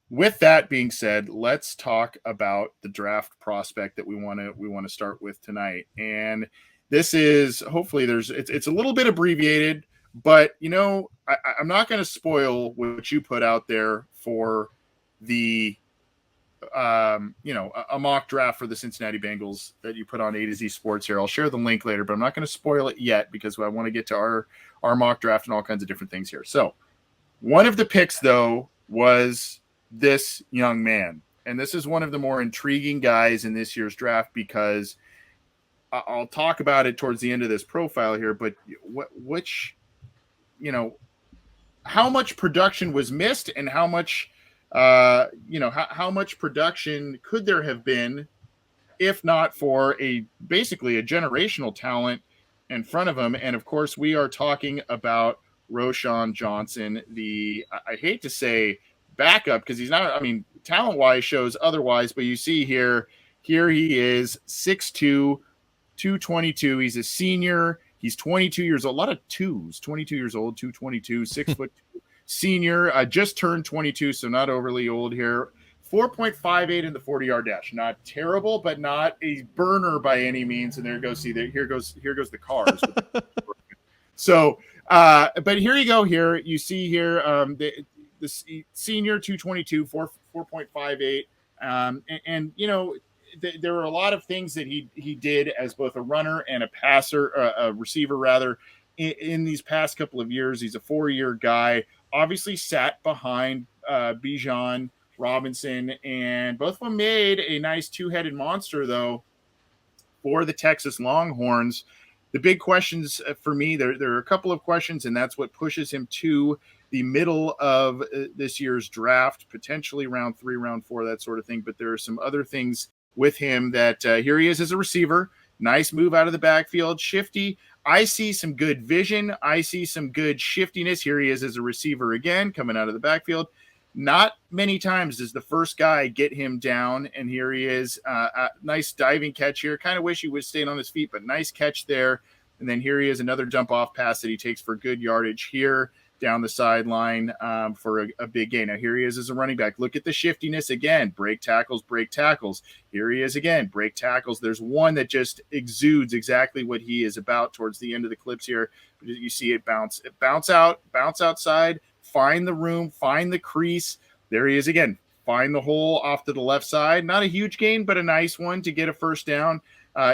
with that being said, let's talk about the draft prospect that we want to start with tonight. And this is hopefully it's a little bit abbreviated, but I'm not going to spoil what you put out there for the a mock draft for the Cincinnati Bengals that you put on A to Z Sports here. I'll share the link later, but I'm not going to spoil it yet because I want to get to our mock draft and all kinds of different things here. So one of the picks, though, was this young man. And this is one of the more intriguing guys in this year's draft because I'll talk about it towards the end of this profile here. But which, how much production was missed and how much, how much production could there have been if not for basically a generational talent in front of him. And of course, we are talking about Roschon Johnson, I hate to say backup because he's not, I mean, talent wise shows otherwise, but you see here he is 6'2, 222. He's a senior. He's 22 years old. A lot of twos, 22 years old, 222, 6'2", senior. Just turned 22, so not overly old here. 4.58 in the 40-yard dash. Not terrible, but not a burner by any means. And there goes, here goes the cars. So, but here you go. Here you see here the senior 222, 4.58, and there were a lot of things that he did as both a runner and a passer, a receiver rather, in these past couple of years. He's a 4-year guy. Obviously, sat behind Bijan Robinson, and both of them made a nice two-headed monster though for the Texas Longhorns. The big questions for me, there are a couple of questions, and that's what pushes him to the middle of this year's draft, potentially round 3, round 4, that sort of thing. But there are some other things with him that here he is as a receiver. Nice move out of the backfield, shifty. I see some good vision. I see some good shiftiness. Here he is as a receiver again, coming out of the backfield. Not many times does the first guy get him down, and here he is. Nice diving catch here. Kind of wish he would have stayed on his feet, but nice catch there. And then here he is, another jump-off pass that he takes for good yardage here down the sideline for a big gain. Now here he is as a running back. Look at the shiftiness again. Break tackles, break tackles. Here he is again, break tackles. There's one that just exudes exactly what he is about towards the end of the clips here. You see it bounce outside, find the room, find the crease. There he is again. Find the hole off to the left side. Not a huge gain, but a nice one to get a first down.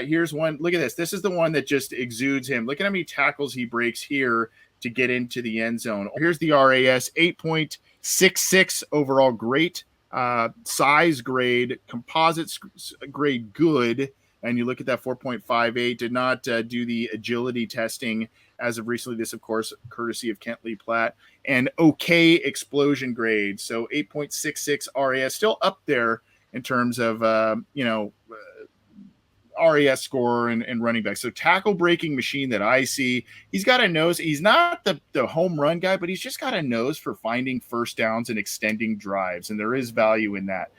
Here's one. Look at this. This is the one that just exudes him. Look at how many tackles he breaks here to get into the end zone. Here's the RAS, 8.66 overall. Great size grade, composite grade good. And you look at that 4.58, did not do the agility testing as of recently. This, of course, courtesy of Kent Lee Platt. And okay explosion grade. So 8.66 RAS, still up there in terms of, RAS score and running back. So tackle breaking machine that I see. He's got a nose. He's not the home run guy, but he's just got a nose for finding first downs and extending drives. And there is value in that.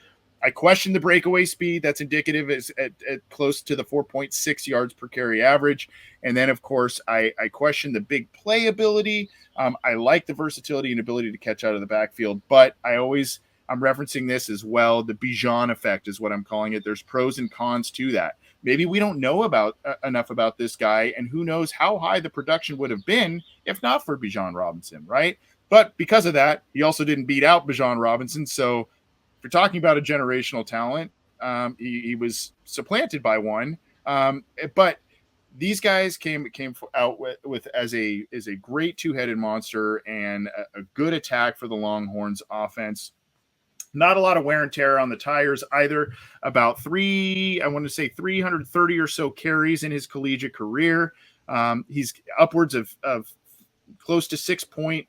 I question the breakaway speed. That's indicative is at close to the 4.6 yards per carry average. And then, of course, I question the big play ability. I like the versatility and ability to catch out of the backfield, but I'm referencing this as well. The Bijan effect is what I'm calling it. There's pros and cons to that. Maybe we don't know enough about this guy, and who knows how high the production would have been if not for Bijan Robinson, right? But because of that, he also didn't beat out Bijan Robinson. So if you're talking about a generational talent, he was supplanted by one. But these guys came out with as a great two-headed monster and a good attack for the Longhorns offense. Not a lot of wear and tear on the tires either. About 330 or so carries in his collegiate career. He's upwards of close to 6.0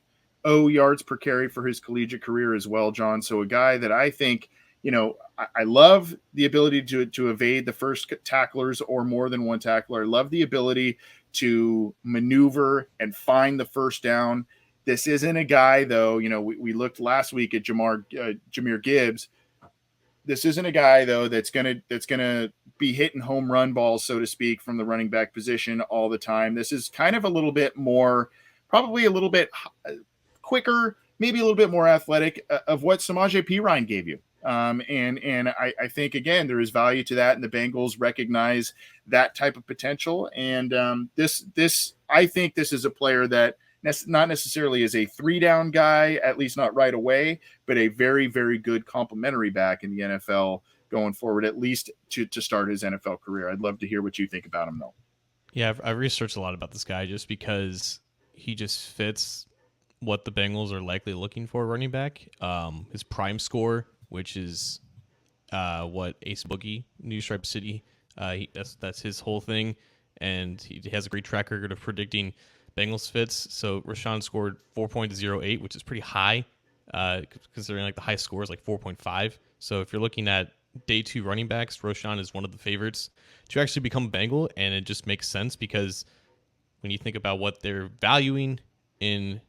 yards per carry for his collegiate career as well, John. So a guy that I think, I love the ability to evade the first tacklers or more than one tackler. I love the ability to maneuver and find the first down. This isn't a guy, though, we looked last week at Jahmyr Gibbs. This isn't a guy, though, that's gonna be hitting home run balls, so to speak, from the running back position all the time. This is kind of a little bit more, probably a little bit quicker, maybe a little bit more athletic of what Samaje Perine gave you. And I think again there is value to that, and the Bengals recognize that type of potential. And this I think this is a player that not necessarily is a 3-down guy, at least not right away, but a very, very good complementary back in the NFL going forward, at least to start his NFL career. I'd love to hear what you think about him, though. Yeah, I've researched a lot about this guy just because he just fits what the Bengals are likely looking for running back. His prime score, which is what Ace Boogie, New Stripe City, that's his whole thing, and he has a great track record of predicting Bengals fits. So Roshan scored 4.08, which is pretty high, considering like the high score is like 4.5. So if you're looking at day 2 running backs, Roshan is one of the favorites to actually become a Bengal, and it just makes sense because when you think about what they're valuing in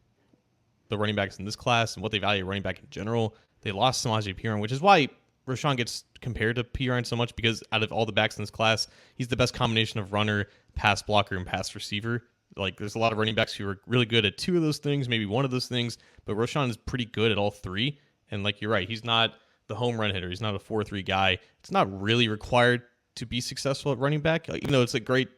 the running backs in this class and what they value running back in general, they lost Samaje Perine, which is why Roshan gets compared to Perine so much, because out of all the backs in this class, he's the best combination of runner, pass blocker, and pass receiver. Like, there's a lot of running backs who are really good at 2 of those things, maybe 1 of those things, but Roshan is pretty good at all 3. And like, you're right, he's not the home run hitter. He's not a 4-3 guy. It's not really required to be successful at running back, even though it's a great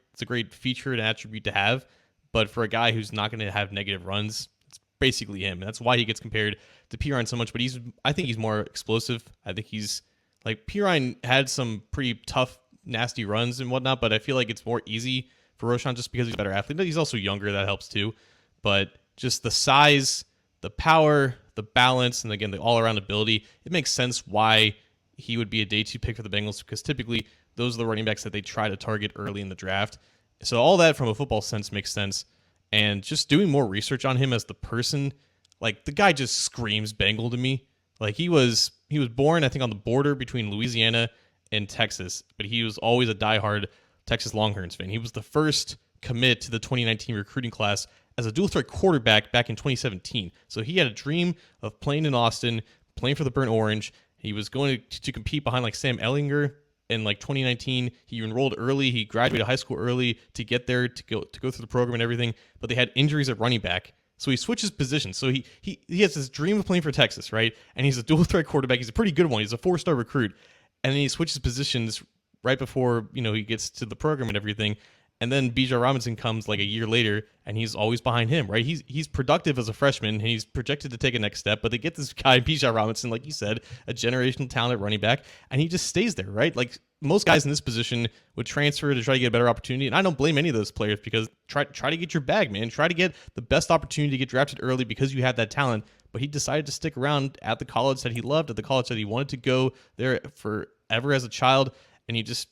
feature and attribute to have. But for a guy who's not going to have negative runs, it's basically him. And that's why he gets compared to Perine so much. But I think he's more explosive. I think he's like, Perine had some pretty tough, nasty runs and whatnot, but I feel like it's more easy for Roshan just because he's a better athlete. He's also younger, that helps too. But just the size, the power, the balance, and again, the all-around ability, it makes sense why he would be a day 2 pick for the Bengals, because typically those are the running backs that they try to target early in the draft. So all that from a football sense makes sense. And just doing more research on him as the person, like, the guy just screams Bengal to me. Like, he was born, I think, on the border between Louisiana and Texas, but he was always a diehard Texas Longhorns fan. He was the first commit to the 2019 recruiting class as a dual threat quarterback back in 2017. So he had a dream of playing in Austin, playing for the Burnt Orange. He was going to compete behind like Sam Ellinger in like 2019. He enrolled early. He graduated high school early to get there, to go through the program and everything. But they had injuries at running back, so he switches positions. So he has this dream of playing for Texas, right? And he's a dual threat quarterback. He's a pretty good one. He's a 4-star recruit, and then he switches positions right before he gets to the program and everything. And then Bijan Robinson comes like a year later, and he's always behind him, right? He's productive as a freshman, and he's projected to take a next step, but they get this guy, Bijan Robinson, like you said, a generational talent at running back, and he just stays there, right? Like, most guys in this position would transfer to try to get a better opportunity, and I don't blame any of those players, because try to get your bag, man. Try to get the best opportunity to get drafted early because you have that talent. But he decided to stick around at the college that he loved, at the college that he wanted to go there forever as a child, and he just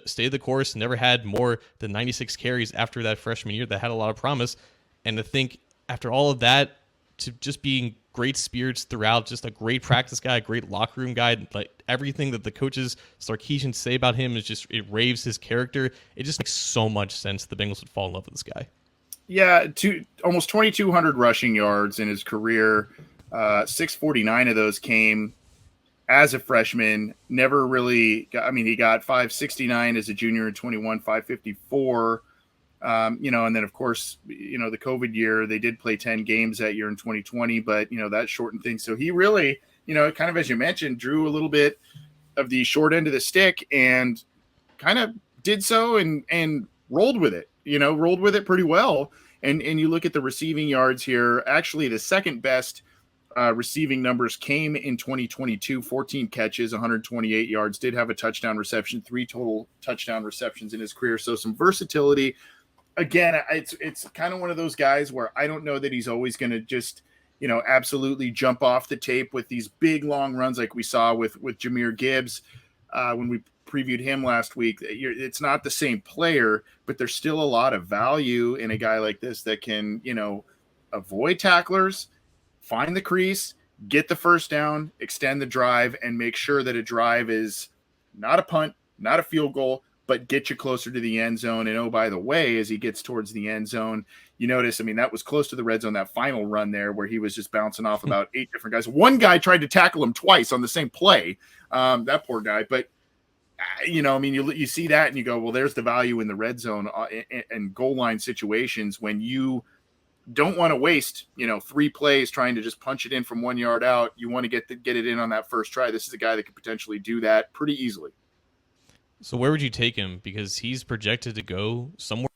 stayed the course, never had more than 96 carries after that freshman year that had a lot of promise. And to think, after all of that, to just being great spirits throughout, just a great practice guy, a great locker room guy, like everything that the coaches, Sarkisian, say about him is just, it raves his character. It just makes so much sense the Bengals would fall in love with this guy. Yeah, almost 2,200 rushing yards in his career. 649 of those came as a freshman. Never really he got 569 as a junior in 21, 554. And then of course, the COVID year, they did play 10 games that year in 2020, but that shortened things. So he really, kind of, as you mentioned, drew a little bit of the short end of the stick and kind of did so and rolled with it pretty well. And you look at the receiving yards here, actually the second best receiving numbers came in 2022, 14 catches, 128 yards, did have a touchdown reception, 3 total touchdown receptions in his career. So some versatility. Again, it's kind of one of those guys where I don't know that he's always going to just, absolutely jump off the tape with these big long runs like we saw with Jahmyr Gibbs when we previewed him last week. It's not the same player, but there's still a lot of value in a guy like this that can, avoid tacklers, find the crease, get the first down, extend the drive, and make sure that a drive is not a punt, not a field goal, but get you closer to the end zone. And oh, by the way, as he gets towards the end zone, you notice, that was close to the red zone, that final run there where he was just bouncing off about 8 different guys. One guy tried to tackle him twice on the same play, that poor guy. But, you see that and you go, well, there's the value in the red zone and goal line situations when you don't want to waste, 3 plays trying to just punch it in from 1 yard out. You want to get it in on that first try. This is a guy that could potentially do that pretty easily. So where would you take him? Because he's projected to go somewhere.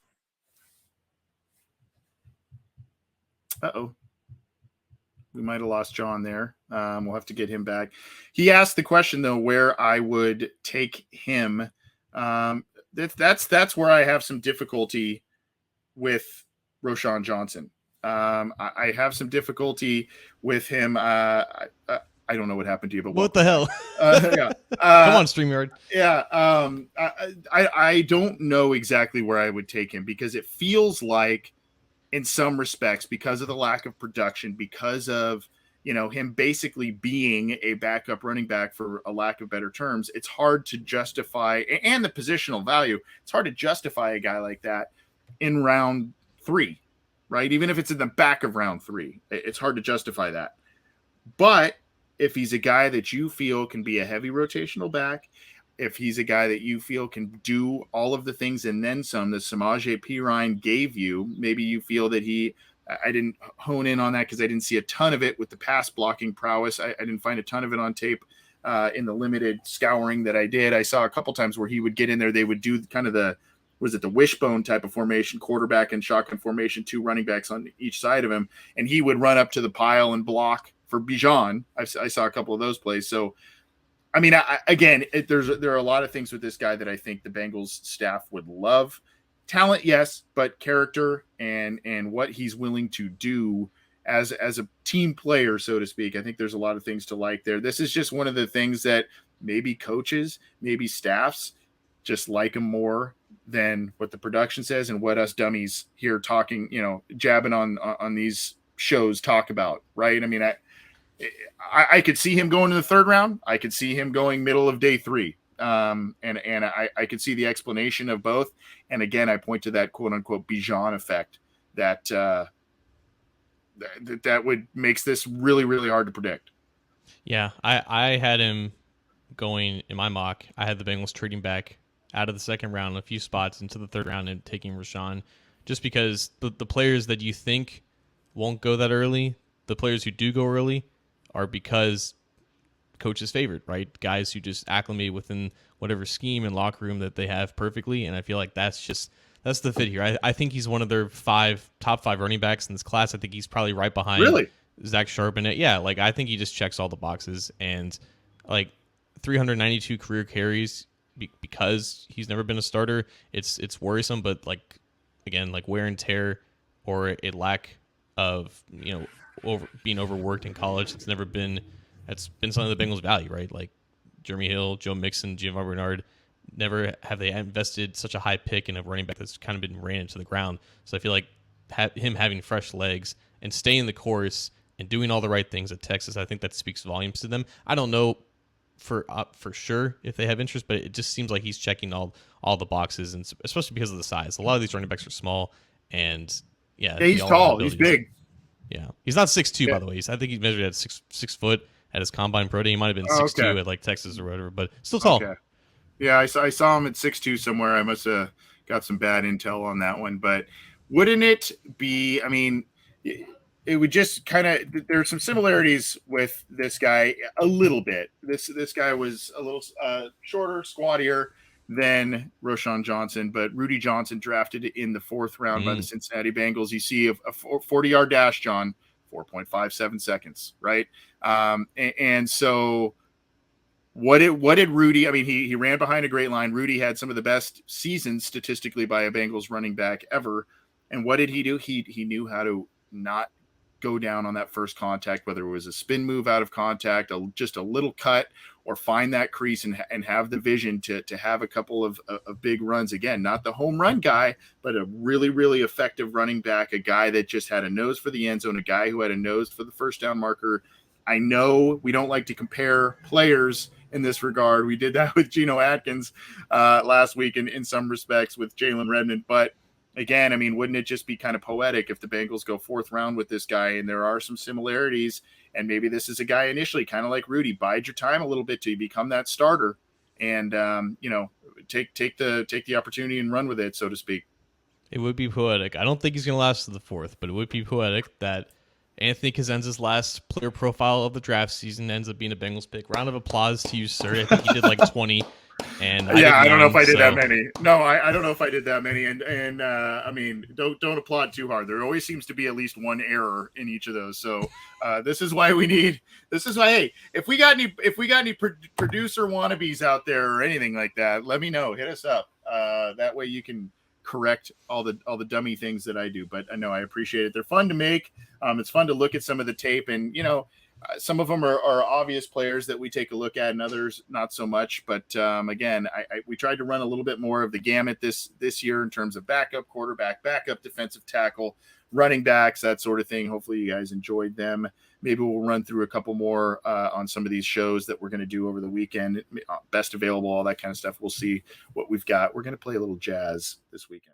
Uh-oh. We might have lost John there. We'll have to get him back. He asked the question, though, where I would take him. That's where I have some difficulty with Roschon Johnson. I have some difficulty with him. I don't know what happened to you, but What the hell? Yeah. Come on, StreamYard. Yeah. I don't know exactly where I would take him, because it feels like, in some respects, because of the lack of production, because of, him basically being a backup running back, for a lack of better terms, it's hard to justify, and the positional value, it's hard to justify a guy like that in round 3, right? Even if it's in the back of round 3, it's hard to justify that. But if he's a guy that you feel can be a heavy rotational back, if he's a guy that you feel can do all of the things and then some that Samaje Perine gave you, maybe you feel that I didn't hone in on that because I didn't see a ton of it with the pass blocking prowess. I didn't find a ton of it on tape in the limited scouring that I did. I saw a couple times where he would get in there. They would do kind of the wishbone type of formation, quarterback and shotgun formation, 2 running backs on each side of him, and he would run up to the pile and block for Bijan. I saw a couple of those plays. So, I mean, there are a lot of things with this guy that I think the Bengals staff would love. Talent, yes, but character and what he's willing to do as a team player, so to speak, I think there's a lot of things to like there. This is just one of the things that maybe coaches, maybe staffs just like him more than what the production says and what us dummies here talking, jabbing on these shows talk about, right? I mean, I could see him going in the 3rd round. I could see him going middle of day 3. And I could see the explanation of both. And again, I point to that quote unquote Bijan effect that would makes this really, really hard to predict. Yeah, I had him going in my mock. I had the Bengals trading back out of the 2nd round a few spots into the 3rd round and taking Roshan, just because the players that you think won't go that early, the players who do go early, are because coaches favored, right? Guys who just acclimate within whatever scheme and locker room that they have perfectly. And I feel like that's the fit here. I think he's one of their top 5 running backs in this class. I think he's probably right behind Zach Charbonnet. Yeah, like I think he just checks all the boxes, and like 392 career carries because he's never been a starter. It's worrisome, but like again, like wear and tear or a lack of being overworked in college. That's been something the Bengals value, right? Like Jeremy Hill, Joe Mixon, Giovanni Bernard, never have they invested such a high pick in a running back that's kind of been ran into the ground. So I feel like him having fresh legs and staying the course and doing all the right things at Texas, I think that speaks volumes to them. I don't know for sure if they have interest, but it just seems like he's checking all the boxes, and especially because of the size. A lot of these running backs are small, and he's tall, he's big. Yeah, he's not 6'2", by the way. I think he measured at 6 foot at his combine pro day. He might have been 6'2" at like Texas or whatever, but still tall. Okay. Yeah, I saw him at 6'2" somewhere. I must have got some bad intel on that one. But wouldn't it be? I mean, it would just kind of. There's some similarities with this guy a little bit. This guy was a little shorter, squattier than Roschon Johnson, but Rudy Johnson drafted in the 4th round by the Cincinnati Bengals. You see a 40-yard dash, John, 4.57 seconds, right? And so what did Rudy, I mean, he ran behind a great line. Rudy had some of the best seasons statistically by a Bengals running back ever. And what did he do? He knew how to not go down on that first contact, whether it was a spin move out of contact, just a little cut, or find that crease and have the vision to have a couple of big runs. Again, not the home run guy, but a really, really effective running back, a guy that just had a nose for the end zone, a guy who had a nose for the first down marker. I know we don't like to compare players in this regard. We did that with Geno Atkins last week in some respects with Jalen Redmond, but again, I mean, wouldn't it just be kind of poetic if the Bengals go 4th round with this guy? And there are some similarities, and maybe this is a guy initially kind of like Rudy, bide your time a little bit to become that starter, and take the opportunity and run with it, so to speak. It would be poetic. I don't think he's going to last to the fourth, but it would be poetic that Anthony Cosenza's last player profile of the draft season ends up being a Bengals pick. Round of applause to you, sir. I think you did like 20, and I did Yeah, I don't know if 9. I did that So many. No, I don't know if I did that many. And I mean, don't applaud too hard. There always seems to be at least one error in each of those. So this is why we need. This is why. Hey, if we got any producer wannabes out there or anything like that, let me know. Hit us up. That way you can correct all the dummy things that I do. But I know I appreciate it. They're fun to make. It's fun to look at some of the tape, and some of them are obvious players that we take a look at, and others not so much. But again, we tried to run a little bit more of the gamut this year in terms of backup quarterback, backup defensive tackle, running backs, that sort of thing. Hopefully you guys enjoyed them. Maybe we'll run through a couple more on some of these shows that we're going to do over the weekend. Best available, all that kind of stuff. We'll see what we've got. We're going to play a little jazz this weekend.